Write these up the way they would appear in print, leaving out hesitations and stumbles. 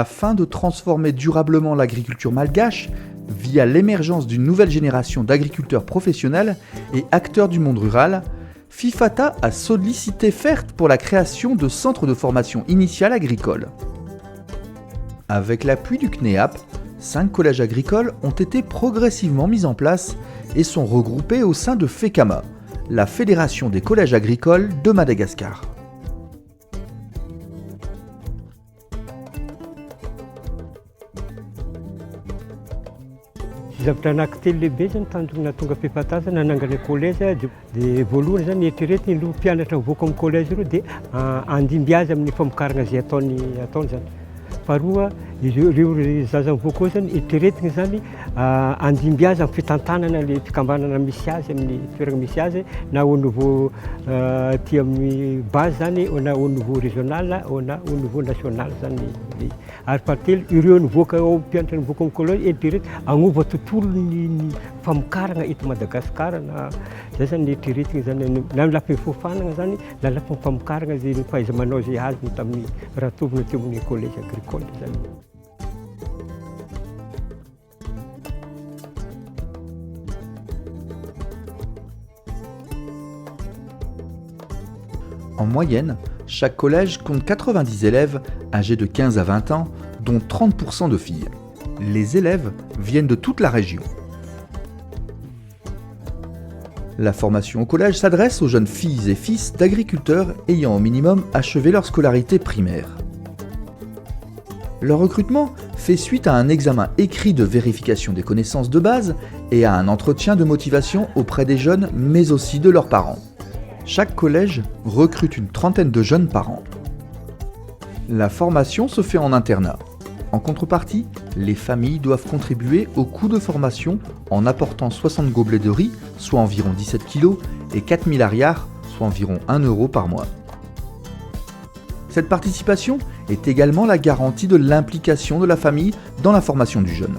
afin de transformer durablement l'agriculture malgache via l'émergence d'une nouvelle génération d'agriculteurs professionnels et acteurs du monde rural. FIFATA a sollicité FERT pour la création de centres de formation initiale agricole. Avec l'appui du CNEAP, 5 collèges agricoles ont été progressivement mis en place et sont regroupés au sein de FECAMA, la Fédération des collèges agricoles de Madagascar. Zavatra anankitelo lehibe zany tanjona tonga FIFATA zany nanangana collège dia voalohany zany eritreretina ireo mpianatra mivoaka amin'ny collège ireo dia andimby azy amin'ny famokarana izay ataony zany. Faharoa, ireo zaza mivoaka ao zany eritreretina zany andimby azy amin'ny fitantanana ilay fikambanana misy azy amin'ny toerana misy azy na au niveau ty amin'ny base zany na au niveau régional na au niveau national zany. Ary fahatelo, ireo nivoaka ao mpianatra nivoaka amin'ny collège eritreretina agnova tontolo ny famokarana eto Madagasikara na zay zany eritreretina zany na lafiny fofanana zany na lafiny famokarana zay fahaiza-manao zay azy tamin'ny raha tovina teo amin'ny collège agricole zany. En moyenne, chaque collège compte 90 élèves âgés de 15 à 20 ans, dont 30% de filles. Les élèves viennent de toute la région. La formation au collège s'adresse aux jeunes filles et fils d'agriculteurs ayant au minimum achevé leur scolarité primaire. Leur recrutement fait suite à un examen écrit de vérification des connaissances de base et à un entretien de motivation auprès des jeunes, mais aussi de leurs parents. Chaque collège recrute une trentaine de jeunes par an. La formation se fait en internat. En contrepartie, les familles doivent contribuer au coût de formation en apportant 60 gobelets de riz, soit environ 17 kg, et 4000 ariars, soit environ 1 euro par mois. Cette participation est également la garantie de l'implication de la famille dans la formation du jeune.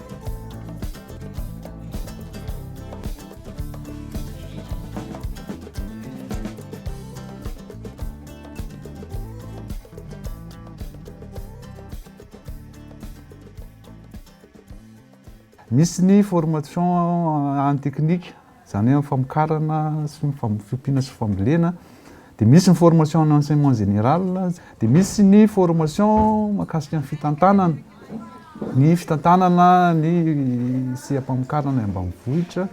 Misy ny formation en technique, zany hoe famokarana sy fipina sy fambolena. Dia misy ny formation en enseignement général, dia misy ny formation mahakasika ny fitantanana. Ny fitantanana, ny sehampamokarana ambanivohitra,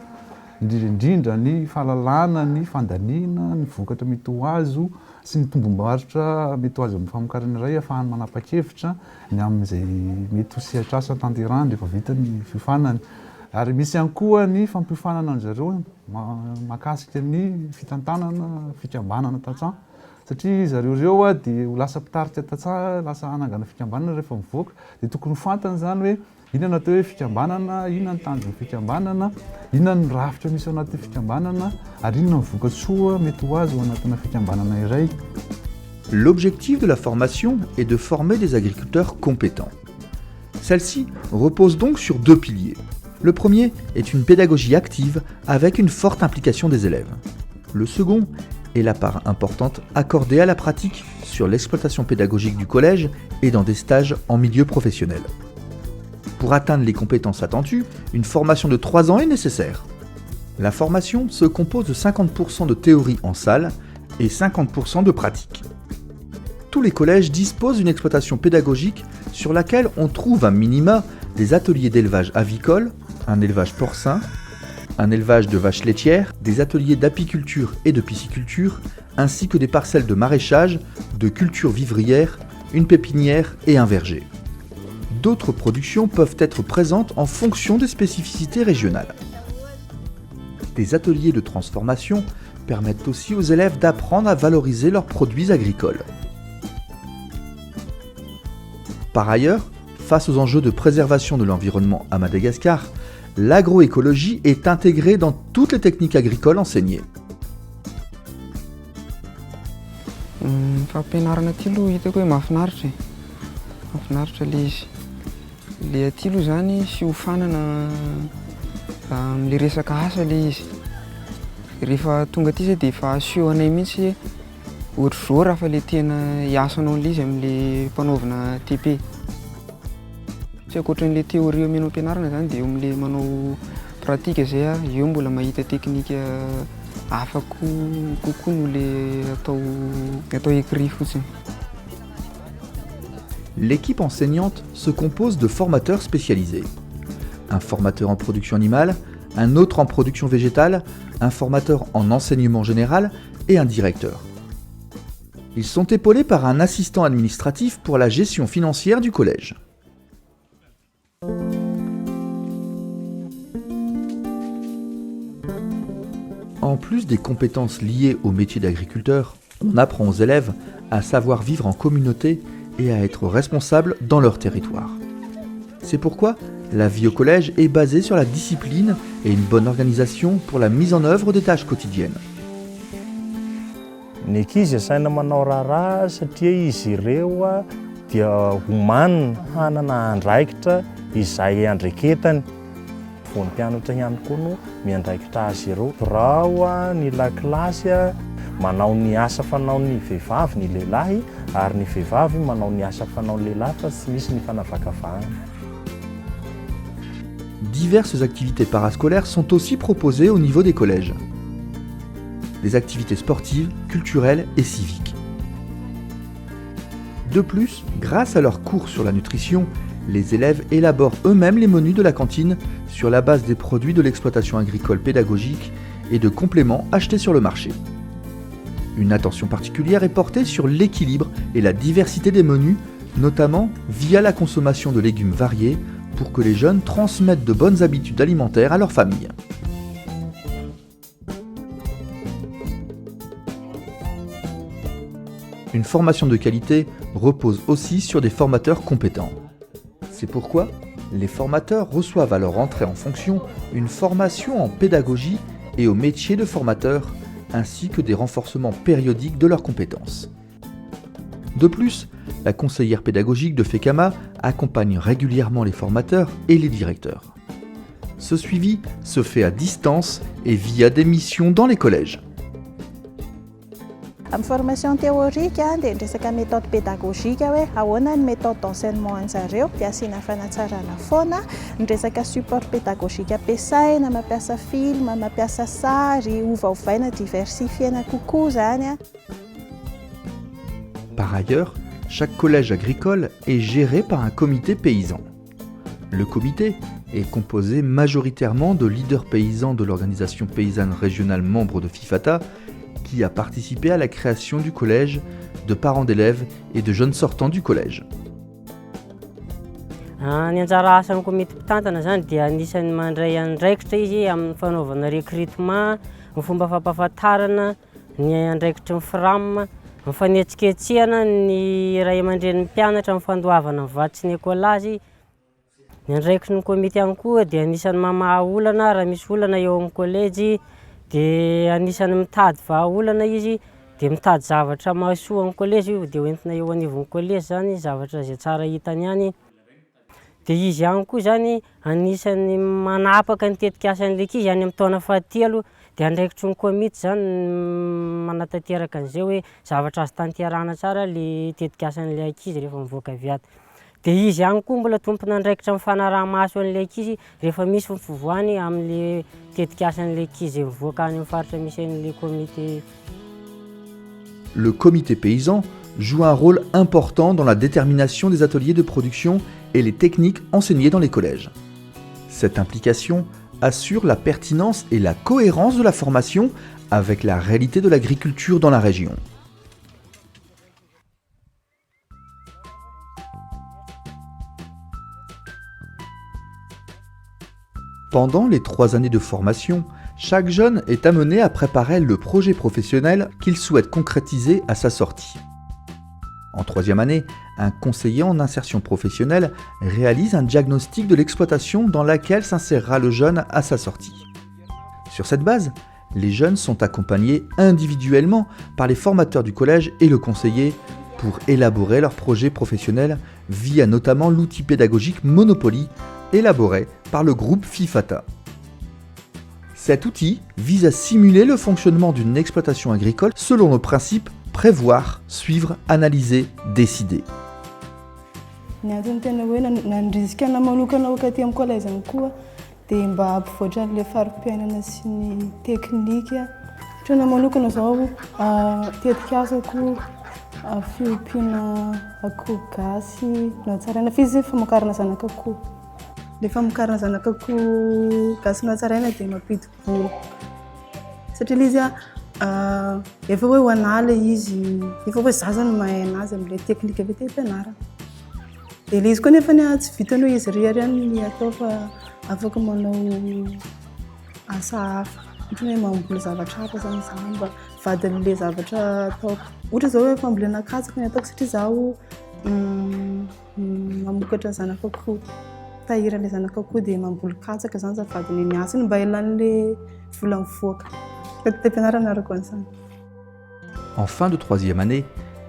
indrindra ny fahalalana, ny fandaniana, ny vokatra mety ho azo sy ny tombom-barotra mety ho azo amin'ny famokarana iray ahafahany manapa-kevitra ny amin'izay mety ho sehatr'asa tanterahany rehefa vita ny fiofanany. Ary misy ihany koa ny fampiofanana an'zareo mahakasika ny fitantanana, fikambanana tantsaha. Satria zareo reo dia ho lasa mpitarika tantsaha, lasa hanangana fikambanana rehefa mivoaka, dia tokony fantany zany hoe inona atao hoe fikambanana, inona ny tanjon'ny fikambanana, inona ny rafitra misy ao anatin'ny fikambanana, ary inona ny vokatsoa mety ho azo ao anatina fikambanana iray. L'objectif de la formation est de former des agriculteurs compétents. Celle-ci repose donc sur 2 piliers. Le premier est une pédagogie active avec une forte implication des élèves. Le second est la part importante accordée à la pratique sur l'exploitation pédagogique du collège et dans des stages en milieu professionnel. Pour atteindre les compétences attendues, une formation de 3 ans est nécessaire. La formation se compose de 50% de théorie en salle et 50% de pratique. Tous les collèges disposent d'une exploitation pédagogique sur laquelle on trouve à minima des ateliers d'élevage avicole, un élevage porcin, un élevage de vaches laitières, des ateliers d'apiculture et de pisciculture, ainsi que des parcelles de maraîchage, de culture vivrière, une pépinière et un verger. D'autres productions peuvent être présentes en fonction des spécificités régionales. Des ateliers de transformation permettent aussi aux élèves d'apprendre à valoriser leurs produits agricoles. Par ailleurs, face aux enjeux de préservation de l'environnement à Madagascar, l'agroécologie est intégrée dans toutes les techniques agricoles enseignées. Fampianarana aty aloha hitako hoe mahafinaritra ilay izy. Ilay aty aloha zany fiofanana amin'ilay resaka asa ilay izy. Rehefa tonga aty zay dia efa asehoanay mihitsy ohatr'izao raha fa ilay tena hiasanao ilay izy amin'ilay mpanaovina TP. tsy ankoatran'le théorie amianao ampianarana zany dia eo amin'le manao pratika izay a eo mbola mahita teknika hafa kokoa no le atao écrit fotsiny. L'équipe enseignante se compose de formateurs spécialisés. Un formateur en production animale, un autre en production végétale, un formateur en enseignement général et un directeur. Ils sont épaulés par un assistant administratif pour la gestion financière du collège. En plus des compétences liées au métier d'agriculteur, on apprend aux élèves à savoir vivre en communauté et à être responsables dans leur territoire. C'est pourquoi la vie au collège est basée sur la discipline et une bonne organisation pour la mise en œuvre des tâches quotidiennes. Ny ankizy asaina manao raharaha satria izy ireo dia omanina hanana andraikitra izay andreketany. Vao ny mpianatra ihany koa no miandraikitra azy ireo. Birao ny lakilasy manao ny asa fanaon'ny vehivavy ny lehilahy ary ny vehivavy manao ny asa fanaon'ny lehilahy fa tsy misy ny fanavakavahana. Diverses activités parascolaires sont aussi proposées au niveau des collèges. Des activités sportives, culturelles et civiques. De plus, grâce à leurs cours sur la nutrition, les élèves élaborent eux-mêmes les menus de la cantine sur la base des produits de l'exploitation agricole pédagogique et de compléments achetés sur le marché. Une attention particulière est portée sur l'équilibre et la diversité des menus, notamment via la consommation de légumes variés pour que les jeunes transmettent de bonnes habitudes alimentaires à leur famille. Une formation de qualité repose aussi sur des formateurs compétents. C'est pourquoi les formateurs reçoivent à leur entrée en fonction une formation en pédagogie et au métier de formateur, ainsi que des renforcements périodiques de leurs compétences. De plus, la conseillère pédagogique de FECAMA accompagne régulièrement les formateurs et les directeurs. Ce suivi se fait à distance et via des missions dans les collèges. Amin'ny formation théorique dia resaka méthode pédagogique hoe ahoana ny méthode d'enseignement an'zareo dia asiana fanatsarana foana ny resaka support pédagogique ampiasaina mampiasa film mampiasa sary ovaovaina diversifiena kokoa zany. Par ailleurs, chaque collège agricole est géré par un comité paysan. Le comité est composé majoritairement de leaders paysans de l'organisation paysanne régionale membre de FIFATA qui a participé à la création du collège, de parents d'élèves et de jeunes sortants du collège. Ny anjara asan'ny komity mpitantana zany dia anisan'ny mandray andraikitra izy amin'ny fanaovana recrutement, ny fomba fampahafantarana, ny andraikitra ny FRAM, ny fanetsiketsehana ny ray aman-dren'ny mpianatra amin'ny fandoavana ny vatsy ny ekolazy. Ny andraikitry ny komity ihany koa dia anisan'ny mamaha olana raha misy olana eo amin'ny collège. Dia anisan'ny mitady vahaolana izy dia mitady zavatra mahasoa amin'ny collège io dia hoentina eo anivon'ny collège zany zavatra izay tsara hitany ihany. Dia izy ihany koa zany anisan'ny manapaka ny tetikasan'ilay ankizy any amin'ny taona fahatelo dia andraikitry ny komity zany manatanteraka an'izay hoe zavatra azo tanterahana tsara le tetikasan'ilay ankizy rehefa mivoaka avy ato. Dia izy ihany koa mbola tompona andraikitra amin'ny fanaraha-maso an'ilay ankizy rehefa misy ny fivoahany amin'ilay tetikasan'ilay ankizy mivoaka any amin'ny faritra misy an'ilay comité. Le comité paysan joue un rôle important dans la détermination des ateliers de production et les techniques enseignées dans les collèges. Cette implication assure la pertinence et la cohérence de la formation avec la réalité de l'agriculture dans la région. Pendant les 3 années de formation, chaque jeune est amené à préparer le projet professionnel qu'il souhaite concrétiser à sa sortie. En 3e année, un conseiller en insertion professionnelle réalise un diagnostic de l'exploitation dans laquelle s'insérera le jeune à sa sortie. Sur cette base, les jeunes sont accompagnés individuellement par les formateurs du collège et le conseiller pour élaborer leur projet professionnel via notamment l'outil pédagogique Monopoly élaboré par le groupe FIFATA. Cet outil vise à simuler le fonctionnement d'une exploitation agricole selon le principe prévoir, suivre, analyser, décider. Ny antony tena hoe nandrisika manokana ao aty amin'ny collège any koa dia mba hampivoatra an'ilay fari-piainana sy ny teknika. Satria na manokana izao tetika asako fiompiana akoho gasy natsaraina fizy famokarana zanak'akoho. Ilay famokarana zanak'akoho gasy natsaraina dia mampidi-bola. Satria ilay izy efa hoe ho anala izy, efa hoe zaza no mahay anazy amin'ilay teknika avy teo am-pianarana. Dia ilay izy koa nefa tsy vitanao izy rery ihany ny atao fa afaka manao asa hafa. Ohatra hoe mamboly zavatra hafa zany izaho mba vadin'ilay zavatra ataoko. Ohatra izao hoe fambolena katsaka ny ataoko satria izaho mamokatra zanak'akoho. Tahiry ilay zanak'akoho dia mamboly katsaka zany zafadiny ny asany mba ilan'ilay vola mivoaka. En fin de 3e année,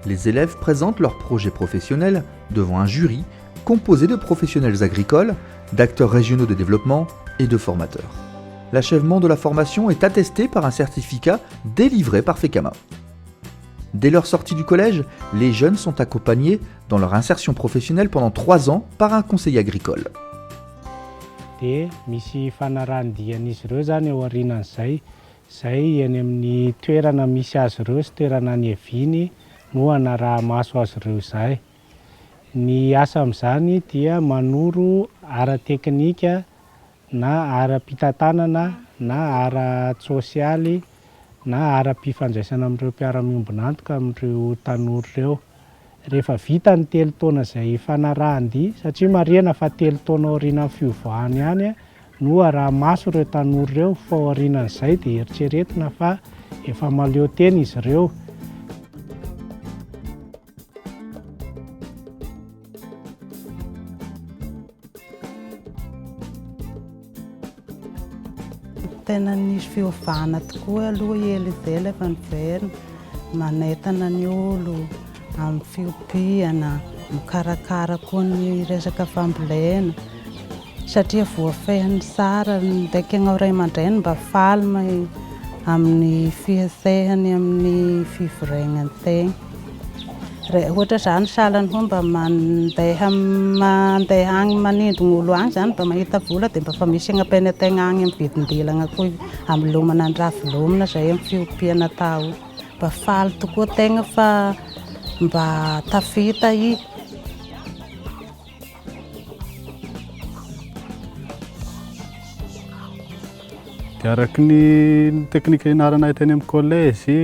les élèves présentent leurs projets professionnels devant un jury composé de professionnels agricoles, d'acteurs régionaux de développement et de formateurs. L'achèvement de la formation est attesté par un certificat délivré par FECAMA. Dès leur sortie du collège, les jeunes sont accompagnés dans leur insertion professionnelle pendant 3 ans par un conseiller agricole. Zay eny amin'ny toerana misy azy ireo sy toerana any Eviny no anaraha-maso azy ireo izay. Ny asa amin'izany dia manoro ara-teknika na ara-pitantanana na ara-tsosialy na ara-pifandraisana amin'ireo mpiara-miombona antoka amin'ireo tanora ireo. Rehefa vita ny 3 taona izay fanarahan-dia satria marihana fa 3 taona aorianan'ny fiovaany ihany no raha maso ireo tanora ireo fa aorianan'izay dia eritreretina fa efa maleo tena izy ireo. Tena nisy fiovana tokoa aloha ela izay efa niverina manentana ny olo amin'ny fiompiana, mikarakara koa ny resaka fambolena. Satria voafehiny tsara ndraiky agnao ray aman-dreny mba faly amin'ny fihasehany amin'ny fivoregnan-tegna. Ohatra izany sahalany koa mba mandeha agny manindry olo agny zany mba mahita vola dia mba fa misy agnampeny an-tegna agny amin'ny vidin-delagna koa hamelomana ny raha velomina izay amin'ny fiompiana tao. Mba faly tokoa tegna fa mba tafita i. Araky ny teknika ianaranay teny amin'ny collège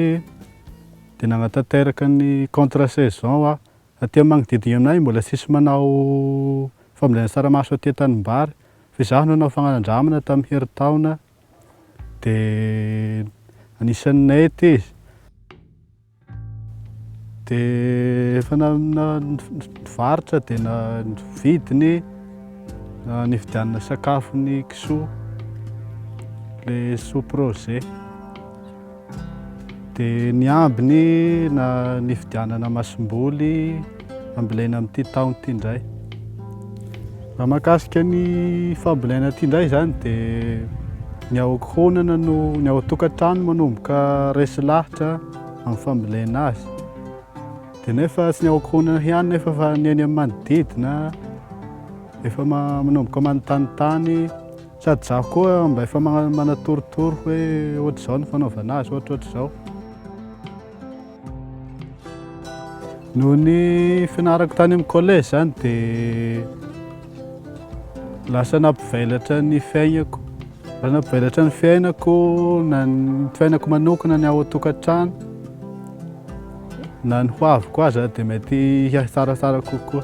dia nagnatanteraka ny contre saison aty magnodidina aminay mbola tsisy manao fambolena tsaramaso aty Tanimbary fa izaho nanao fanandramana tamin'ny heritaona dia anisan'ny nety izy. Dia efa nivarotra dia nividiny nividianana sakafo ny kisoa le sous-projet. Dia ny ambiny nividianana masom-boly ambolena amin'ity taona ity indray. Raha mahakasika ny fambolena ity indray zany dia ny ao ankohonana no ny ao an-tokantrano manomboka resy lahitra amin'ny fambolena azy. Dia nefa tsy ny ao ankohonana ihany nefa fa ny eny amin'ny manodidina efa manomboka manontanytany. Sady zaho koa mba efa manatorotoro hoe ohatr'izao ny fanaovana azy, ohatr'izao. Noho ny fianarako tany amin'ny collège zany dia lasa nampivelatra ny fiainako. Lasa nampivelatra ny fiainako, na ny fiainako manokana ny ao an-tokantrano, na ny hoaviko aza dia mety hiasa tsaratsara kokoa.